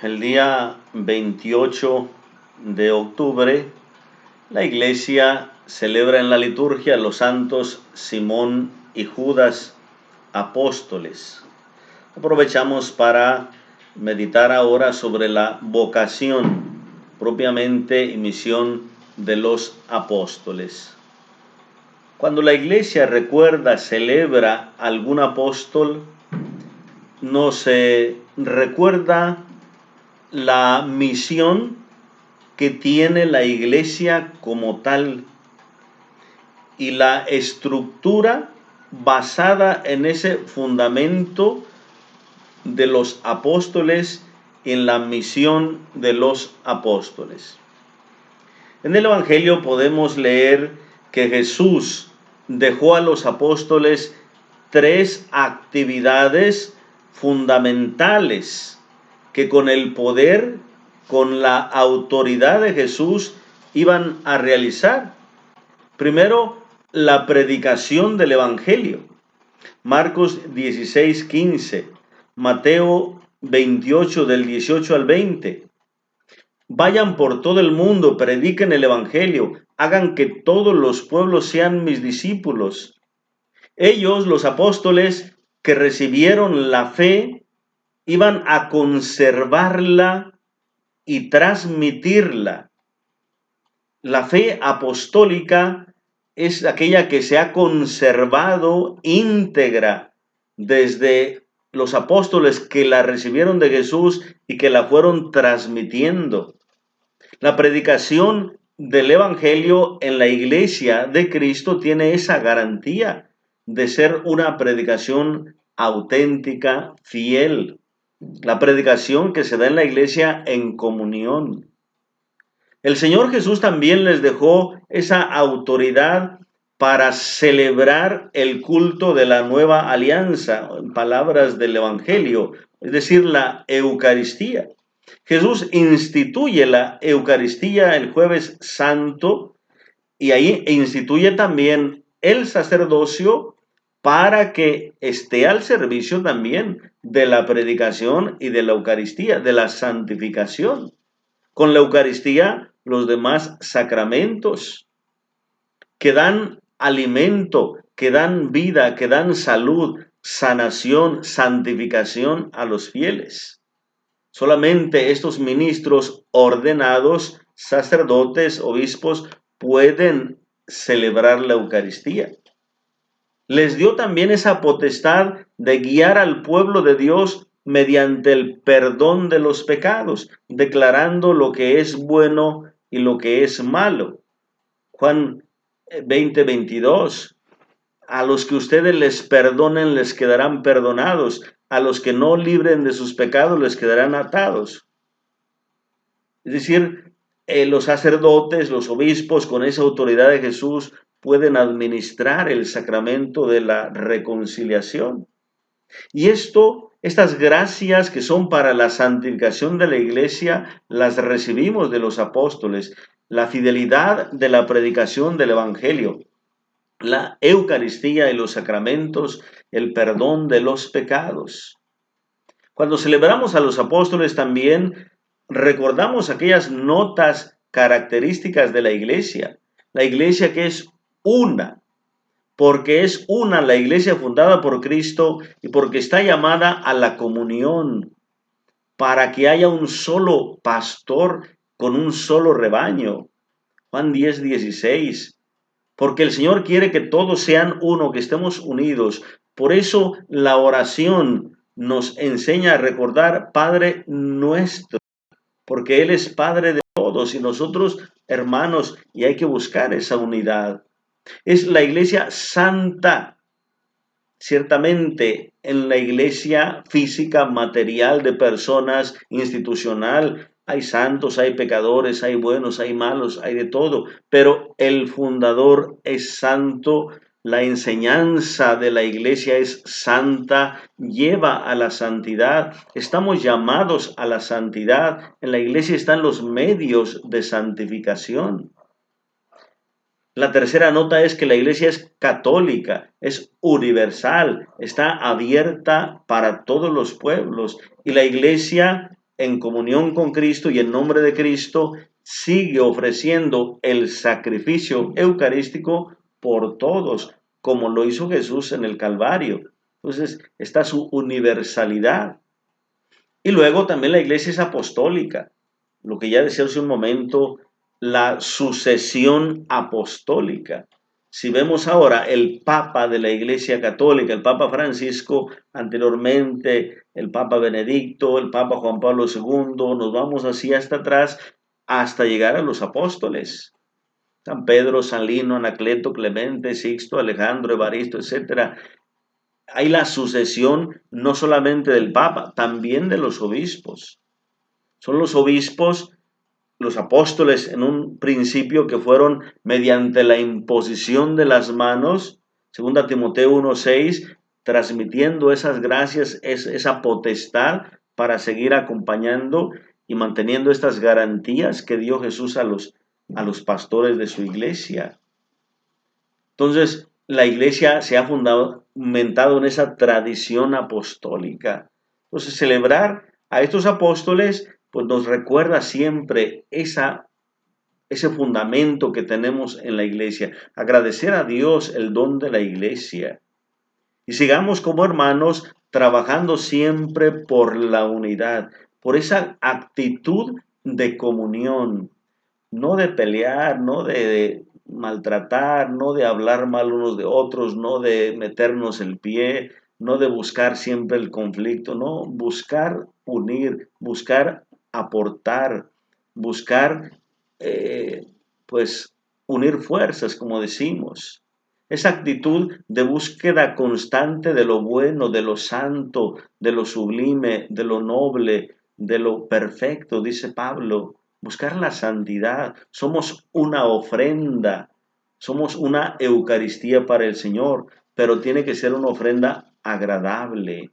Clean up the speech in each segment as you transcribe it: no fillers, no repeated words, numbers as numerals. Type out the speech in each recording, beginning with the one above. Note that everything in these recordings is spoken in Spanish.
El día 28 de octubre, la iglesia celebra en la liturgia los santos Simón y Judas, apóstoles. Aprovechamos para meditar ahora sobre la vocación propiamente y misión de los apóstoles. Cuando la iglesia recuerda, celebra algún apóstol, nos recuerda la misión que tiene la iglesia como tal y la estructura basada en ese fundamento de los apóstoles en la misión de los apóstoles. En el Evangelio podemos leer que Jesús dejó a los apóstoles tres actividades fundamentales que con el poder, con la autoridad de Jesús iban a realizar. Primero, la predicación del Evangelio. Marcos 16:15, Mateo 28 del 18 al 20. Vayan por todo el mundo, prediquen el Evangelio, hagan que todos los pueblos sean mis discípulos. Ellos, los apóstoles que recibieron la fe, iban a conservarla y transmitirla. La fe apostólica es aquella que se ha conservado íntegra desde los apóstoles que la recibieron de Jesús y que la fueron transmitiendo. La predicación del Evangelio en la iglesia de Cristo tiene esa garantía de ser una predicación auténtica, fiel. La predicación que se da en la iglesia en comunión. El Señor Jesús también les dejó esa autoridad para celebrar el culto de la nueva alianza, en palabras del Evangelio, es decir, la Eucaristía. Jesús instituye la Eucaristía el Jueves Santo y ahí instituye también el sacerdocio para que esté al servicio también de la predicación y de la Eucaristía, de la santificación. Con la Eucaristía, los demás sacramentos que dan alimento, que dan vida, que dan salud, sanación, santificación a los fieles. Solamente estos ministros ordenados, sacerdotes, obispos, pueden celebrar la Eucaristía. Les dio también esa potestad de guiar al pueblo de Dios mediante el perdón de los pecados, declarando lo que es bueno y lo que es malo. Juan 20:22. A los que ustedes les perdonen les quedarán perdonados, a los que no libren de sus pecados les quedarán atados. Es decir, los sacerdotes, los obispos, con esa autoridad de Jesús, pueden administrar el sacramento de la reconciliación. Y estas gracias que son para la santificación de la iglesia, las recibimos de los apóstoles. La fidelidad de la predicación del Evangelio, la Eucaristía y los sacramentos, el perdón de los pecados. Cuando celebramos a los apóstoles también recordamos aquellas notas características de la iglesia que es una, porque es una la iglesia fundada por Cristo y porque está llamada a la comunión, para que haya un solo pastor con un solo rebaño. Juan 10:16. Porque el Señor quiere que todos sean uno, que estemos unidos. Por eso la oración nos enseña a recordar Padre nuestro, porque Él es Padre de todos y nosotros hermanos, y hay que buscar esa unidad. Es la iglesia santa. Ciertamente en la iglesia física, material de personas, institucional, hay santos, hay pecadores, hay buenos, hay malos, hay de todo, pero el fundador es santo, la enseñanza de la iglesia es santa, lleva a la santidad, estamos llamados a la santidad, en la iglesia están los medios de santificación. La tercera nota es que la iglesia es católica, es universal, está abierta para todos los pueblos y la iglesia en comunión con Cristo y en nombre de Cristo, sigue ofreciendo el sacrificio eucarístico por todos, como lo hizo Jesús en el Calvario. Entonces está su universalidad. Y luego también la iglesia es apostólica, lo que ya decía hace un momento, la sucesión apostólica. Si vemos ahora el Papa de la Iglesia Católica, el Papa Francisco, anteriormente el Papa Benedicto, el Papa Juan Pablo II, nos vamos así hasta atrás hasta llegar a los apóstoles. San Pedro, San Lino, Anacleto, Clemente, Sixto, Alejandro, Evaristo, etcétera. Hay la sucesión no solamente del Papa, también de los obispos. Son los obispos, los apóstoles en un principio que fueron mediante la imposición de las manos, 2 Timoteo 1:6, transmitiendo esas gracias, esa potestad para seguir acompañando y manteniendo estas garantías que dio Jesús a los pastores de su iglesia. Entonces, la iglesia se ha fundamentado en esa tradición apostólica. Entonces, celebrar a estos apóstoles, pues nos recuerda siempre ese fundamento que tenemos en la iglesia. Agradecer a Dios el don de la iglesia. Y sigamos como hermanos trabajando siempre por la unidad, por esa actitud de comunión, no de pelear, no de maltratar, no de hablar mal unos de otros, no de meternos el pie, no de buscar siempre el conflicto, no, buscar unir, buscar aportar, buscar pues unir fuerzas, como decimos. Esa actitud de búsqueda constante de lo bueno, de lo santo, de lo sublime, de lo noble, de lo perfecto, dice Pablo. Buscar la santidad. Somos una ofrenda, somos una Eucaristía para el Señor, pero tiene que ser una ofrenda agradable.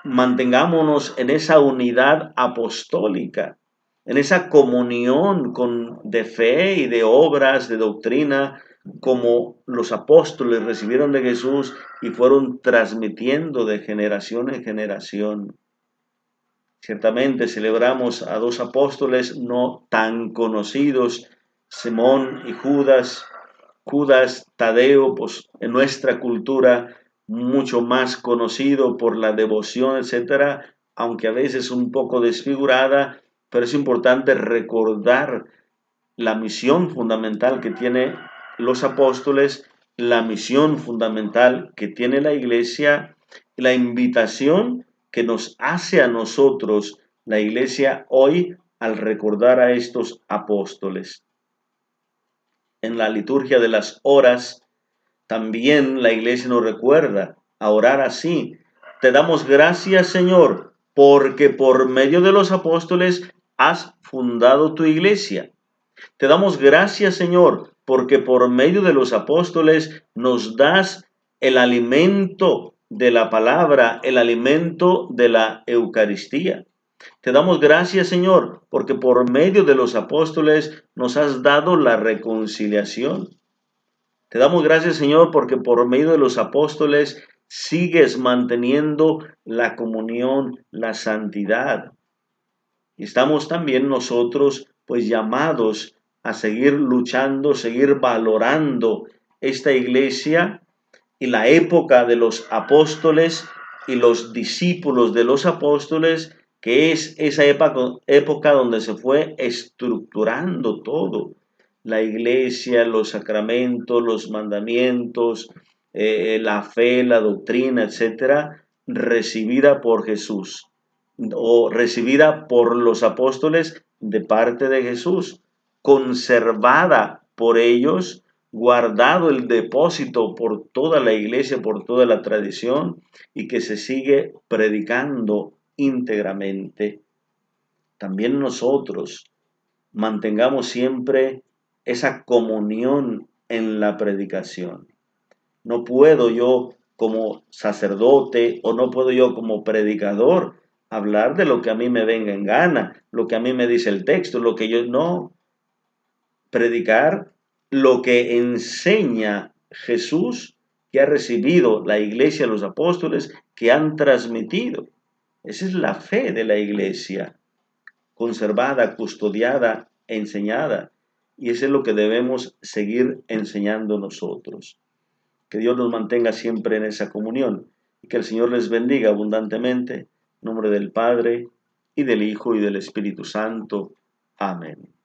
Mantengámonos en esa unidad apostólica, en esa comunión de fe y de obras, de doctrina, como los apóstoles recibieron de Jesús y fueron transmitiendo de generación en generación. Ciertamente celebramos a dos apóstoles no tan conocidos, Simón y Judas. Judas Tadeo, pues en nuestra cultura mucho más conocido por la devoción, etcétera, aunque a veces un poco desfigurada, pero es importante recordar la misión fundamental que tiene los apóstoles, la misión fundamental que tiene la iglesia, la invitación que nos hace a nosotros la iglesia hoy al recordar a estos apóstoles. En la liturgia de las horas, también la iglesia nos recuerda a orar así. Te damos gracias, Señor, porque por medio de los apóstoles has fundado tu iglesia. Te damos gracias, Señor, porque por medio de los apóstoles nos das el alimento de la palabra, el alimento de la Eucaristía. Te damos gracias, Señor, porque por medio de los apóstoles nos has dado la reconciliación. Te damos gracias, Señor, porque por medio de los apóstoles sigues manteniendo la comunión, la santidad. Y estamos también nosotros, pues, llamados a seguir luchando, seguir valorando esta iglesia y la época de los apóstoles y los discípulos de los apóstoles, que es esa época donde se fue estructurando todo. La iglesia, los sacramentos, los mandamientos, la fe, la doctrina, etcétera, recibida por Jesús o recibida por los apóstoles de parte de Jesús, conservada por ellos, guardado el depósito por toda la iglesia, por toda la tradición y que se sigue predicando íntegramente. También nosotros mantengamos siempre esa comunión en la predicación. No puedo yo como sacerdote o no puedo yo como predicador hablar de lo que a mí me venga en gana, lo que a mí me dice el texto, lo que yo no. Predicar lo que enseña Jesús, que ha recibido la iglesia, los apóstoles, que han transmitido. Esa es la fe de la iglesia, conservada, custodiada, enseñada. Y eso es lo que debemos seguir enseñando nosotros. Que Dios nos mantenga siempre en esa comunión y que el Señor les bendiga abundantemente. En nombre del Padre, y del Hijo, y del Espíritu Santo. Amén.